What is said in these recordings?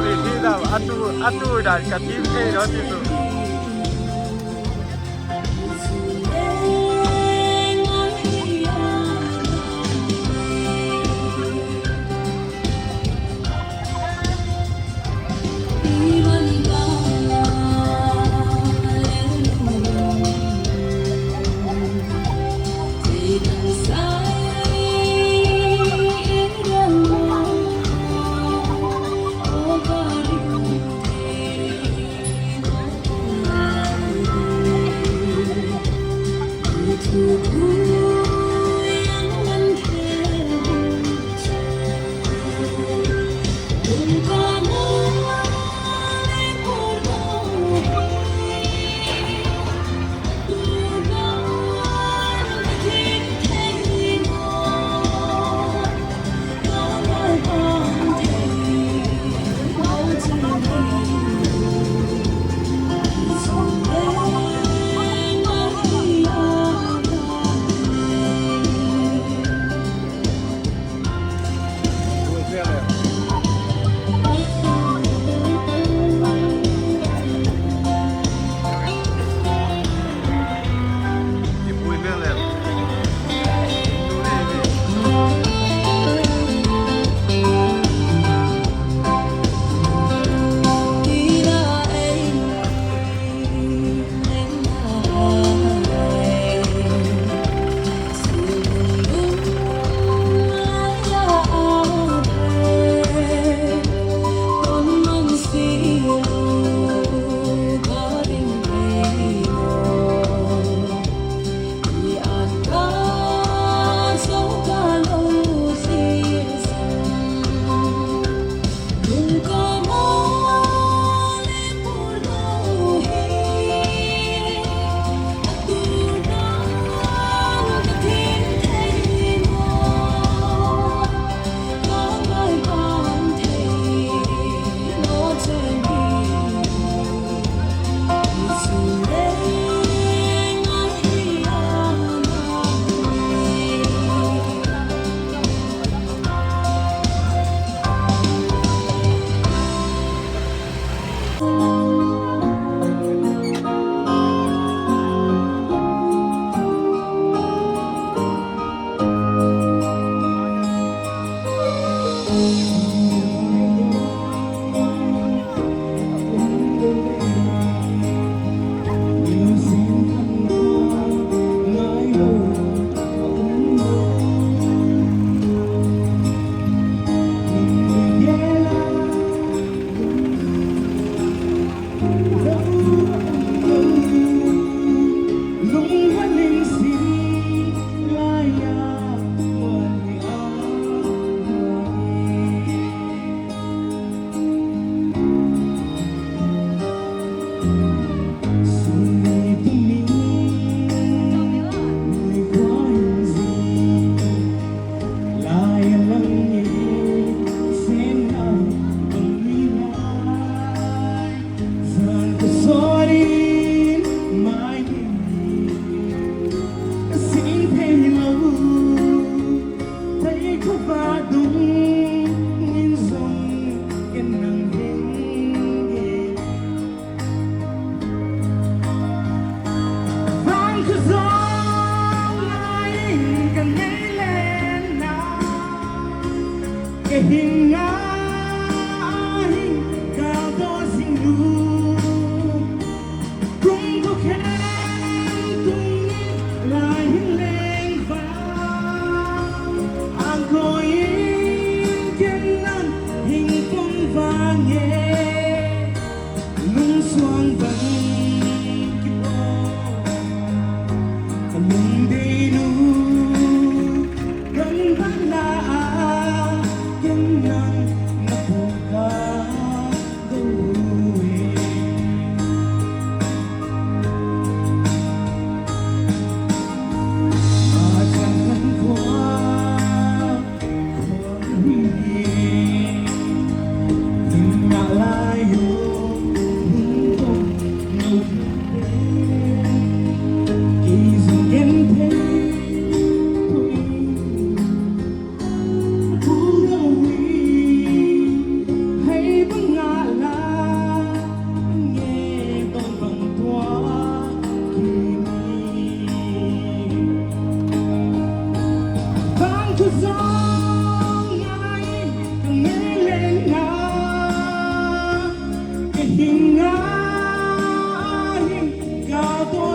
ပြီဒီသားအတူဒါကတိဖေးတော့ဒီလိုHãy subscribe cho kênh Ghiền Mì Gõ để không bỏ lỡ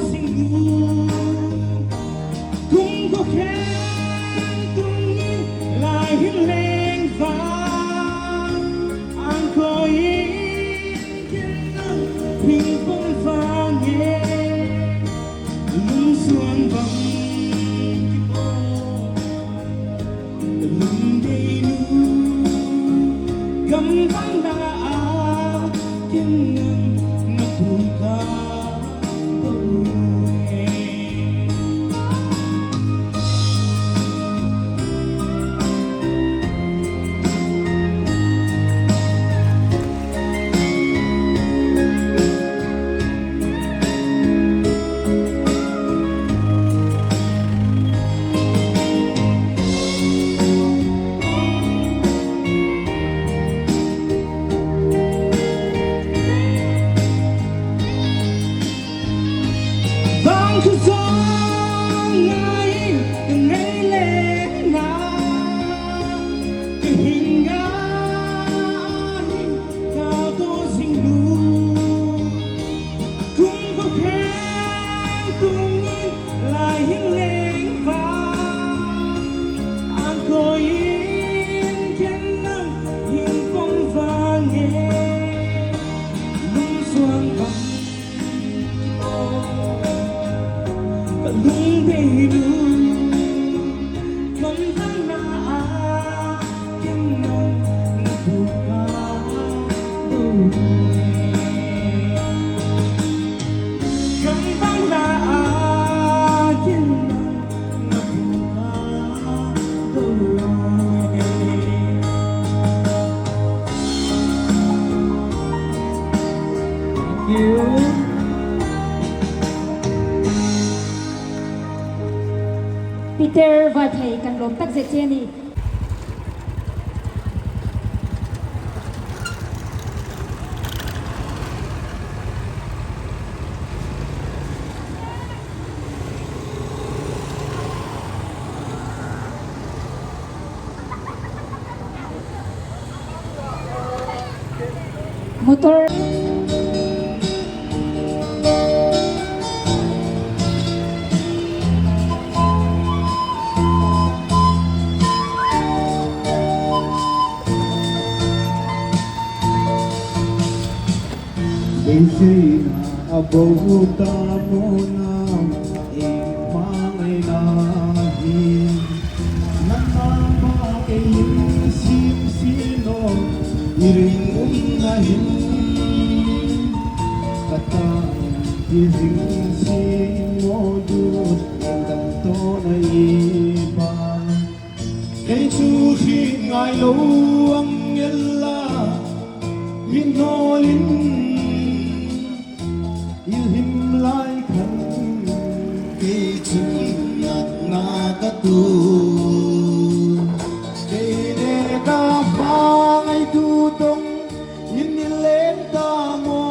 sinh ngủ cũng có khen tung lại hiên lên vàng anh có yên kiến hình phong vàng nghe lưng xuân vòng lưng đầy nu cầm vang đã kiên ngân ngập buồn ca cứ gió ngày từng ngày lên na cái hình ai cao to xinh đu cũng có khen tung lại hiên lên vàng anh có yên khen nắng hình phong vàng nghe lung xuân vàng lung đầy đủ cầm vang na kiên nồng ngập buồn ca cầm vang na kiên nồng ngập buồn ca yêu Peter và thầy cần lốm tắc dệt trên đi. Motor Isi na abou ta mo na imangay nahin Nanama kayong sino iring unahin Katang ising sino dut ang kanto na iba Kay susi ngay lo ang yala Minolin ilhim lai khăn cây chừng nhạt na ta tu cây đề ca pha ngay tu tông nhìn nhìn lên ta mô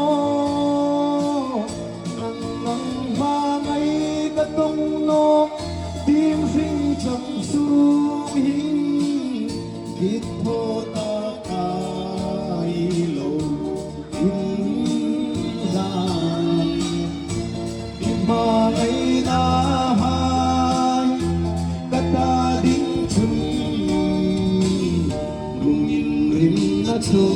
nắng nắng pha ngay ta tông nô tim sinh trong su hình kít thô ta cài lô Malay na hai kata ding chun rungin rim na cho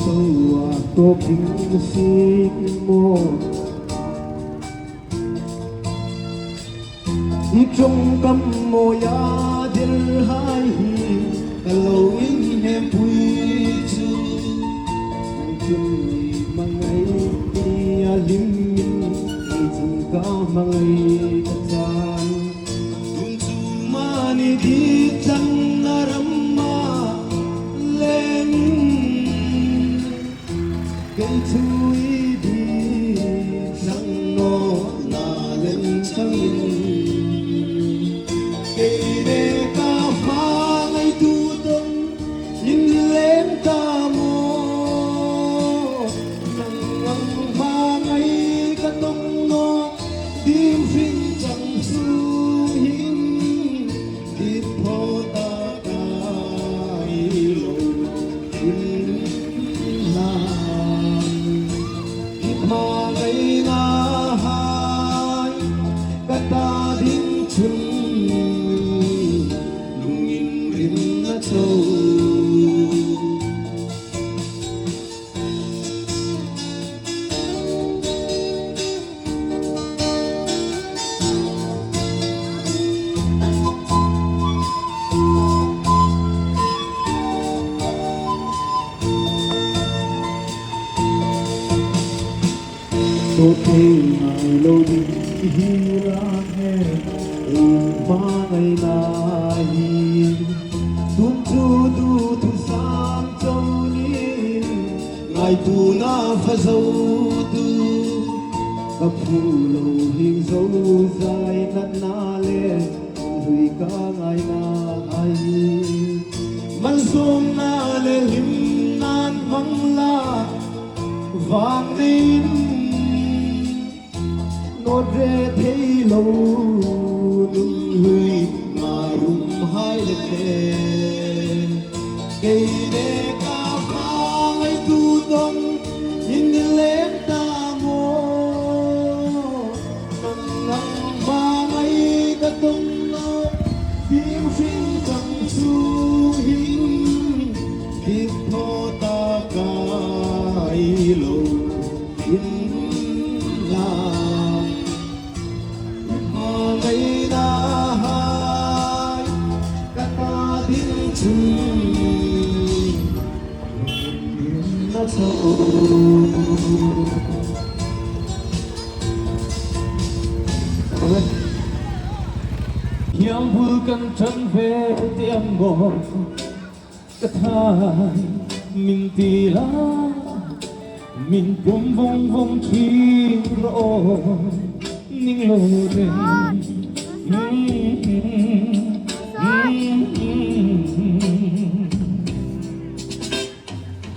Tawa to ping si mo Trong cam mô ya dil hai hi Kalau in hem pui chu Chung mangai ia lim Izin ka mangai katsan Unchu mani di chang naramma Len Gan chui di chang no na len chang Kede ka mangai tu tong in len ta mo Tô thêm ngày lâu đi hi ra nghe ba ngày nay tuôn chu tu tu sam châu ni ngày tu na pha dâu tu cặp phu lâu hình dấu dài nát na lên hui cả ngày na ai man sum na le lim nan vắng la vang đến nốt rê thấy lâu nung hui mà rung hai lên cây đê ca pha ngay tu đông nhìn lên ta ngô nắng nắng ba ngay ta tung nô tiếng sinh chẳng su hình tiếng thô ta cài lâu in la ngày na hai cả ta tiếng chung na sâu hiếm vui cần chân về tiệm ngồi cái thai mình tì lá mình bông vông vông chi rõ ninh lô đêm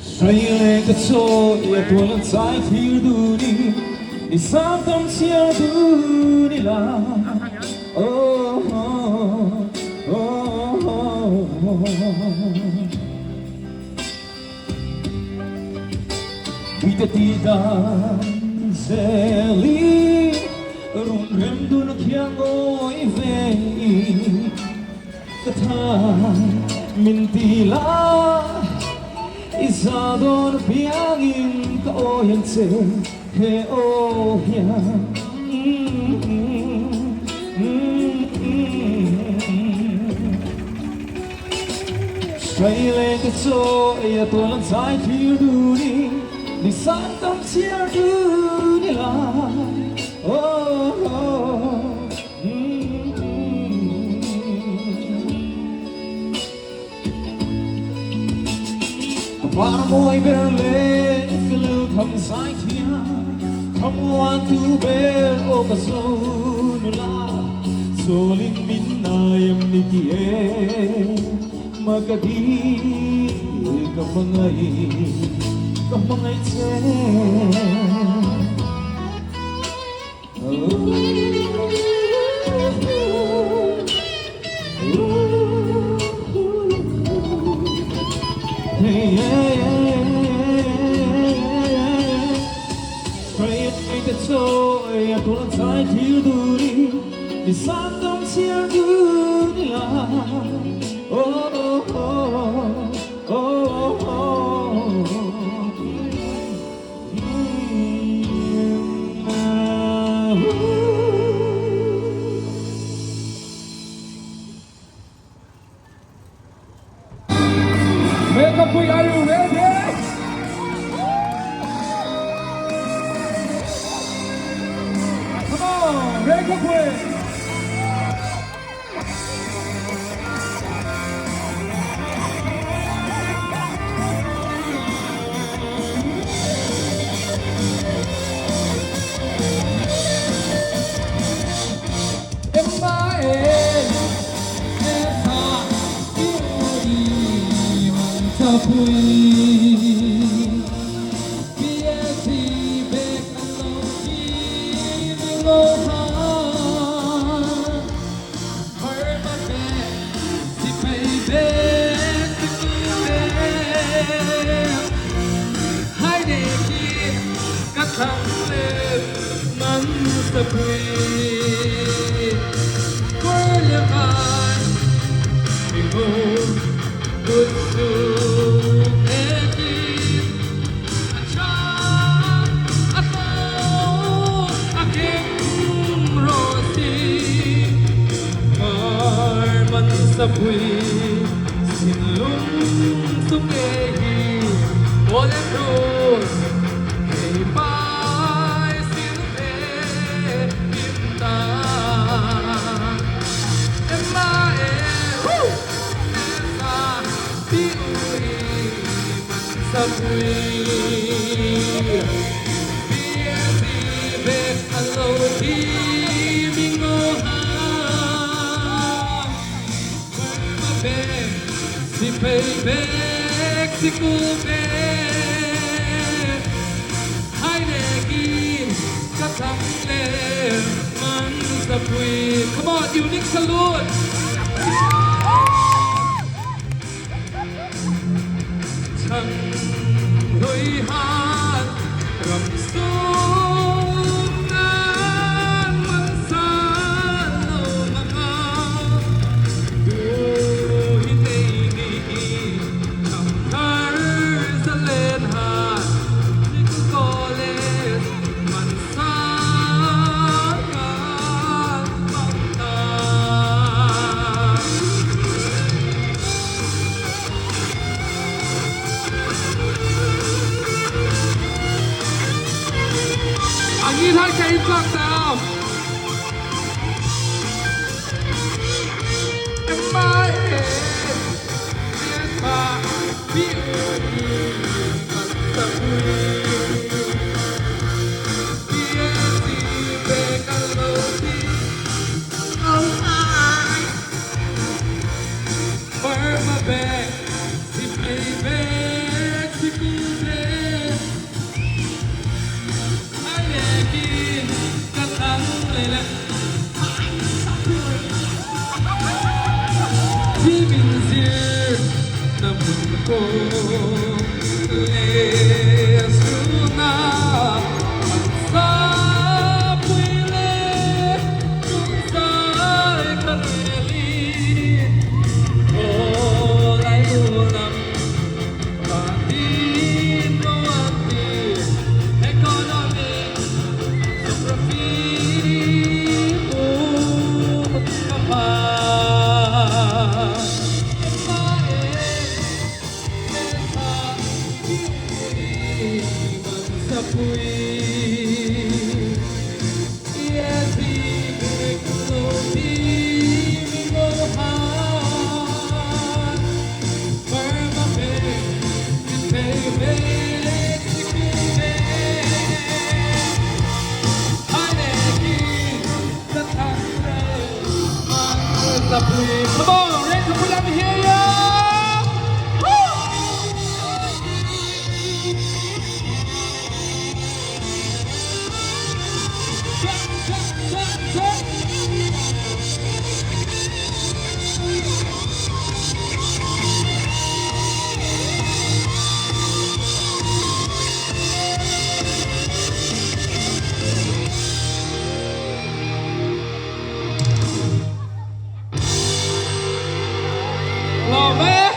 say lên cái số ya tua lần sai phiêu du đi đi sang tâm chia du đi là oh oh oh Vita ti dan zeli run rem du na kyang oi ve kata min ti la isa don piangin ka oyan se he o ya say lên cái số ya tua lần sai phiêu du đi đi sang tâm chia du đi là oh oh Para môi bên lệ cái lưu thầm sai thia không want to bear ô cả số nô la số linh min na em ni kie magadi kamangai che hey pray it so ya tu lan sai thiu du đi sang đông chia du đi la oh oh oh oh oh Makeup Queen, are you ready? Come on, Makeup Queen. Sapui sin lung tung ehi Olem rose hey bye sin Mexico hai negi katang man sa pui. Come on, unique salute. Chan hui han ram sung an man san lo manga du hi nei ni kam kar sa len han ni ku ko le man san man taอันนี้ท่านใช้กล้องดาวเอ็มบายเอ็นบาพี่มันตะกุยพี่เอซีเบกันโลดีเอาไอเปิดมาแบกสิบไอแบกสิบกูเดที่มินเซียน้ำมันโกเลสุนามันซาปุยเลจุนซาคันเอลีโอไลดูนัมปาดีโนอันดีเอโคโนมี Come on, raise up, let me hear ya. Love it.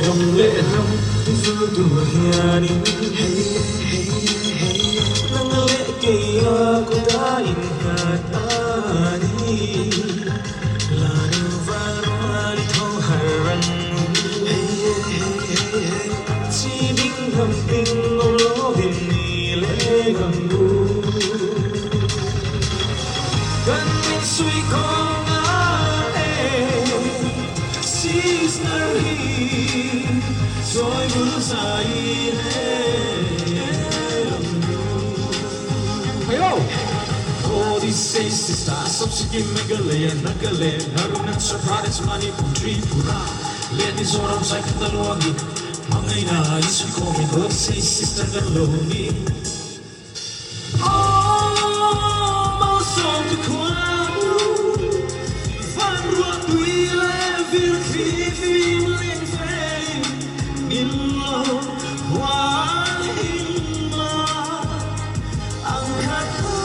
Cầm lệ năm tiếng du tu hiền nang lệ kaya ko dain hatani lanu varwari tho harang chi ding ham ding ngom lo bin ni le gam bu kan min sui kong She's not here, so I will say hello. Oh, this says sister, subsequent megalayan, nagalayan, harunan sa province, money, country, pura. Let this all I'm saying, the lonely. Mangay na, it's a comment, oh, says sister, the lonely. Oh, most of the crowd, find what we live in. Ang hati,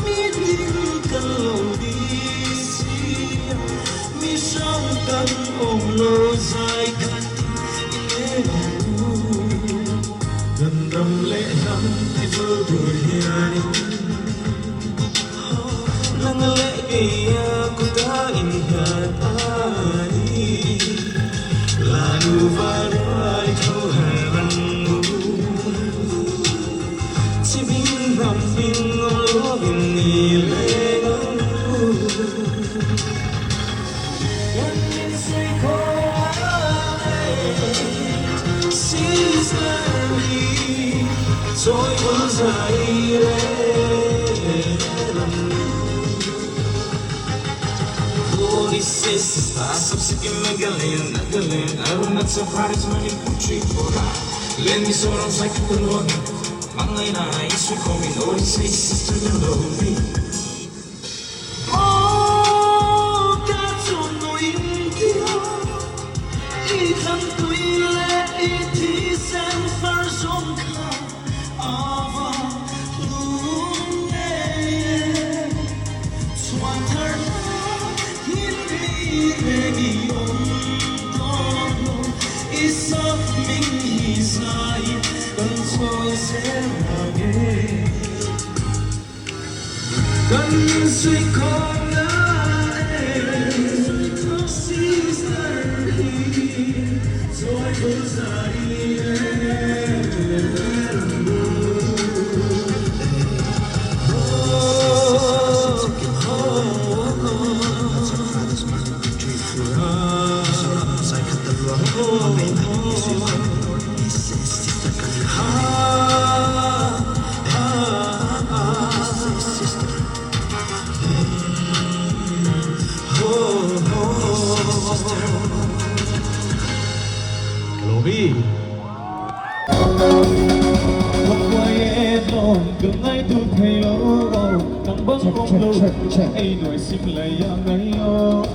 miting kalodi กันองโลใจกันกันรำเละน้ำที่เมื่อตัวเฮียนี่นังเละเกียกูตาอินหาตานีลาดูฟาราลิเขาหารังบูชีวิตนำบินงอลบินนี่เล่นังบูยังมีสิ่งคอยSoy Buenos Aires Polices Pasap sa kimagaling Nagaling Arunat sa Paris Maling Puchi Pura Len mi sorang sa kitulong Mga inais Ko minori sa sister na lonely Oh Katso no India Ikan tuile Iti sen Farzon ka Kan suy con lại sister rồi bước ra đi Lobby Không quay em lòng Đừng ai tu thay lỗ Nắng bóng bóng lâu Ai nổi xinh lại yang ngay ô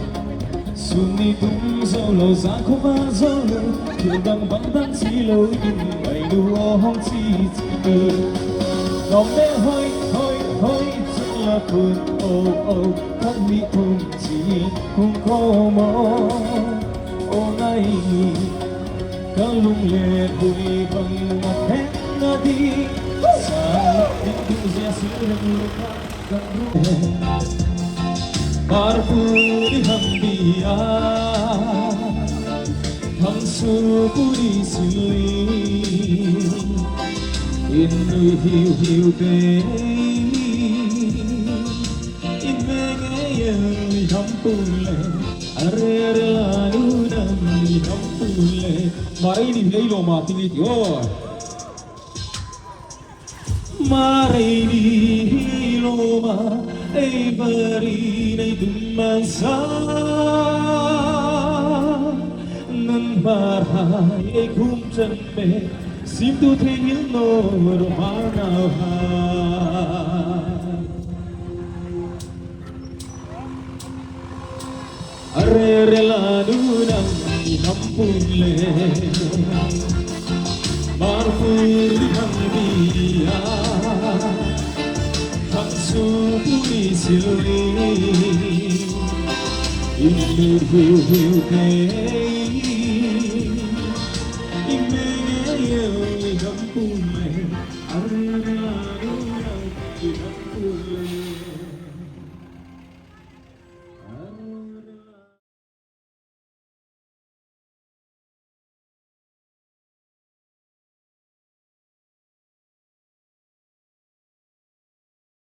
Sunni tung dâu lầu giá khô vã dâu lầu Thiệu đăng bắn đăng xí lâu Nhưng mày đu ô hông chi tư Nóng đế hơi Chắc là phương ô Khắc mỹ thùng chi Hùng khô mô Ô ngay Kalau lihat bui bangun hek nadi Saat itu saya sudah melupakan ruh Parpu di hambia Hang suku di sini Inu hiu baby Imengayang hampule Are lalu nami hampule Maray ni Hilo matinit yun Maray ni Hilo ma ay bari na'y dumasa Nang maray ay kumchanpe Simtu tingin no romanahan Arrelanu nang hampule Marfur hambia Hangsu puri silwi Inur hiu hiu kei Imengayang